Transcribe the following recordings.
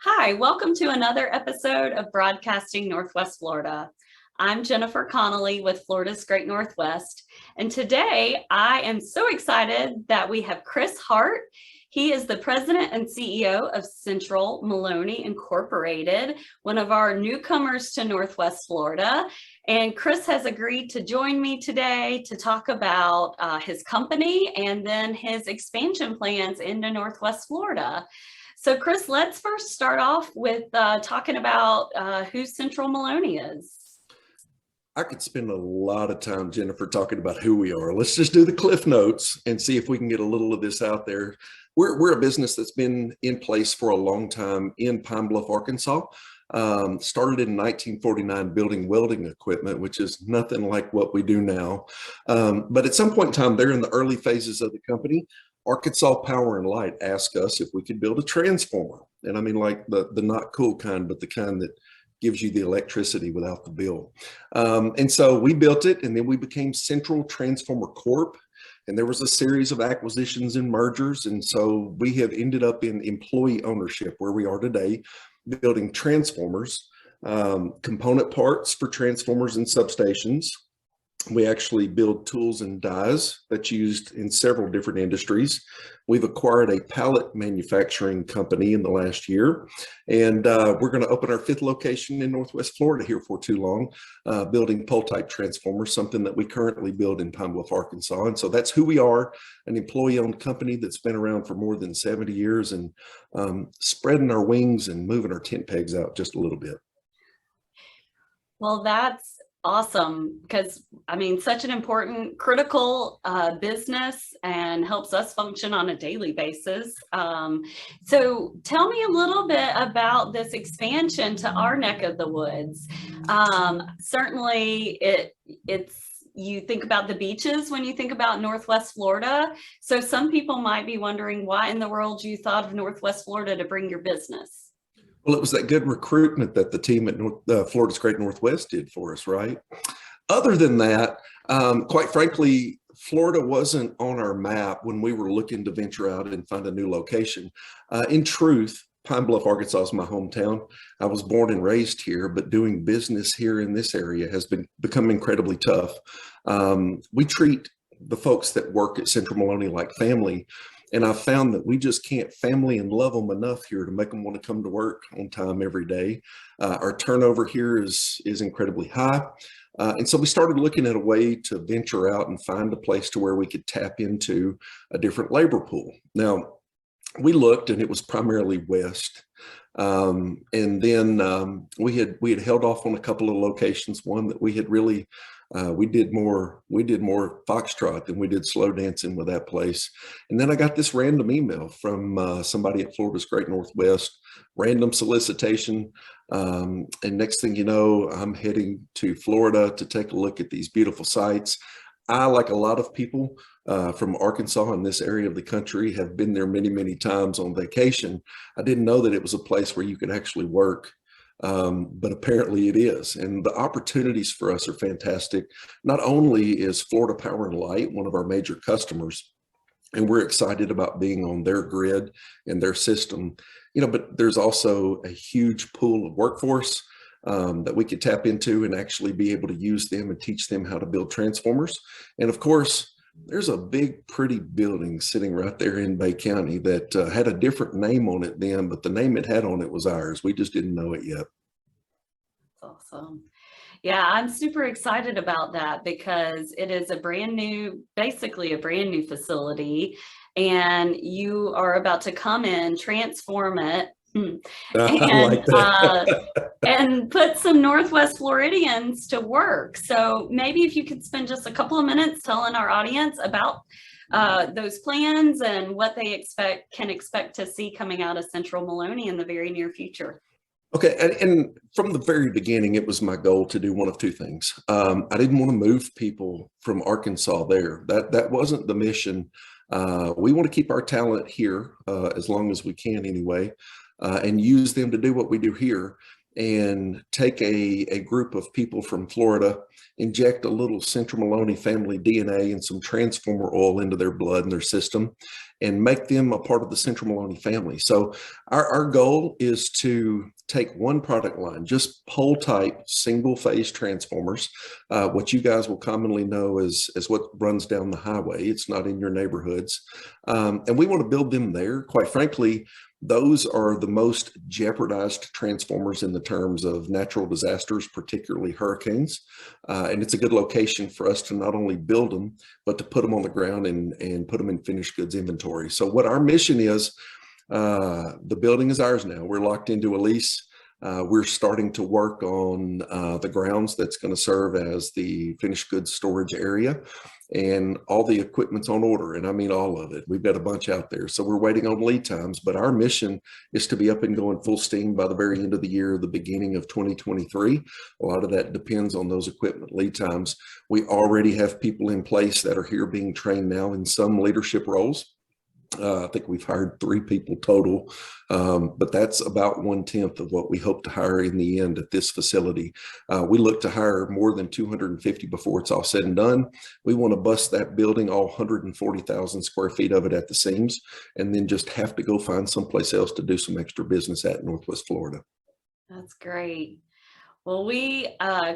Hi, welcome to another episode of Broadcasting Northwest Florida. I'm Jennifer Connolly with Florida's Great Northwest, and today I am so excited that we have Chris Hart. He is the president and CEO of Central Moloney Incorporated, one of our newcomers to Northwest Florida. And Chris has agreed to join me today to talk about his company and then his expansion plans into Northwest Florida. So Chris, let's first start off with talking about who Central Moloney is. I could spend a lot of time, Jennifer, talking about who we are. Let's just do the Cliff Notes and see if we can get a little of this out there. We're a business that's been in place for a long time in Pine Bluff, Arkansas. Started in 1949 building welding equipment, which is nothing like what we do now. But at some point in time, there in the early phases of the company, Arkansas Power and Light asked us if we could build a transformer. And I mean, like the not cool kind, but the kind that gives you the electricity without the bill. And so we built it, and then we became Central Transformer Corp. And there was a series of acquisitions and mergers. And so we have ended up in employee ownership where we are today, building transformers, component parts for transformers and substations. We actually build tools and dies that's used in several different industries. We've acquired a pallet manufacturing company in the last year, and we're going to open our 5th location in Northwest Florida here for too long, building pole-type transformers, something that we currently build in Pine Bluff, Arkansas. And so that's who we are, an employee-owned company that's been around for more than 70 years and spreading our wings and moving our tent pegs out just a little bit. Well, that's awesome, because I mean, such an important, critical business and helps us function on a daily basis. So tell me a little bit about this expansion to our neck of the woods. Certainly it's you think about the beaches when you think about Northwest Florida. So some people might be wondering why in the world you thought of Northwest Florida to bring your business. Well, it was that good recruitment that the team at Florida's Great Northwest did for us, right? Other than that, quite frankly, Florida wasn't on our map when we were looking to venture out and find a new location. In truth, Pine Bluff, Arkansas is my hometown. I was born and raised here, but doing business here in this area has become incredibly tough. We treat the folks that work at Central Moloney like family. And I've found that we just can't family and love them enough here to make them want to come to work on time every day. Our turnover here is incredibly high. And so we started looking at a way to venture out and find a place to where we could tap into a different labor pool. Now, we looked and it was primarily west. And then we had held off on a couple of locations, one that we had really we did more foxtrot than we did slow dancing with that place. And then I got this random email from somebody at Florida's Great Northwest, random solicitation. And next thing you know, I'm heading to Florida to take a look at these beautiful sites. I, like a lot of people from Arkansas in this area of the country, have been there many, many times on vacation. I didn't know that it was a place where you could actually work. But apparently it is. And the opportunities for us are fantastic. Not only is Florida Power and Light one of our major customers, and we're excited about being on their grid and their system, but there's also a huge pool of workforce that we could tap into and actually be able to use them and teach them how to build transformers. And of course, there's a big, pretty building sitting right there in Bay County that had a different name on it then, but the name it had on it was ours. We just didn't know it yet. That's awesome. Yeah, I'm super excited about that because it is basically a brand new facility, and you are about to come in, transform it, and like and put some Northwest Floridians to work. So maybe if you could spend just a couple of minutes telling our audience about those plans and what they can expect to see coming out of Central Moloney in the very near future. Okay, and from the very beginning, it was my goal to do one of two things. I didn't want to move people from Arkansas there. That wasn't the mission. We want to keep our talent here as long as we can anyway, and use them to do what we do here, and take a group of people from Florida, inject a little Central Moloney family DNA and some transformer oil into their blood and their system, and make them a part of the Central Moloney family. So our goal is to take one product line, just pole type single phase transformers, what you guys will commonly know as what runs down the highway. It's not in your neighborhoods. And we want to build them there. Quite frankly, those are the most jeopardized transformers in the terms of natural disasters, particularly hurricanes. And it's a good location for us to not only build them, but to put them on the ground and put them in finished goods inventory. So what our mission is, the building is ours now. We're locked into a lease. We're starting to work on the grounds that's going to serve as the finished goods storage area, and all the equipment's on order. And I mean, all of it. We've got a bunch out there. So we're waiting on lead times, but our mission is to be up and going full steam by the very end of the year, the beginning of 2023. A lot of that depends on those equipment lead times. We already have people in place that are here being trained now in some leadership roles. I think we've hired 3 people total, but that's about 1/10 of what we hope to hire in the end at this facility. We look to hire more than 250 before it's all said and done. We want to bust that building, all 140,000 square feet of it at the seams, and then just have to go find someplace else to do some extra business at in Northwest Florida. That's great. Well, we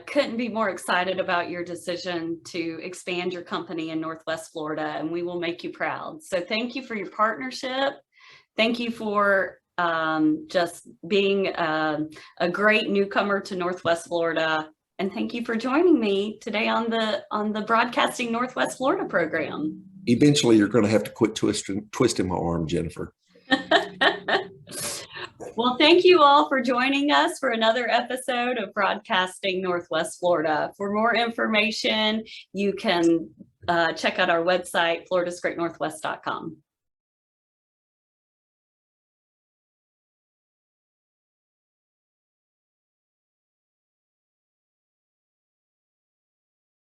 couldn't be more excited about your decision to expand your company in Northwest Florida, and we will make you proud. So thank you for your partnership. Thank you for just being a great newcomer to Northwest Florida. And thank you for joining me today on the Broadcasting Northwest Florida program. Eventually, you're going to have to quit twisting my arm, Jennifer. Well, thank you all for joining us for another episode of Broadcasting Northwest Florida. For more information, you can check out our website, floridasgreatnorthwest.com.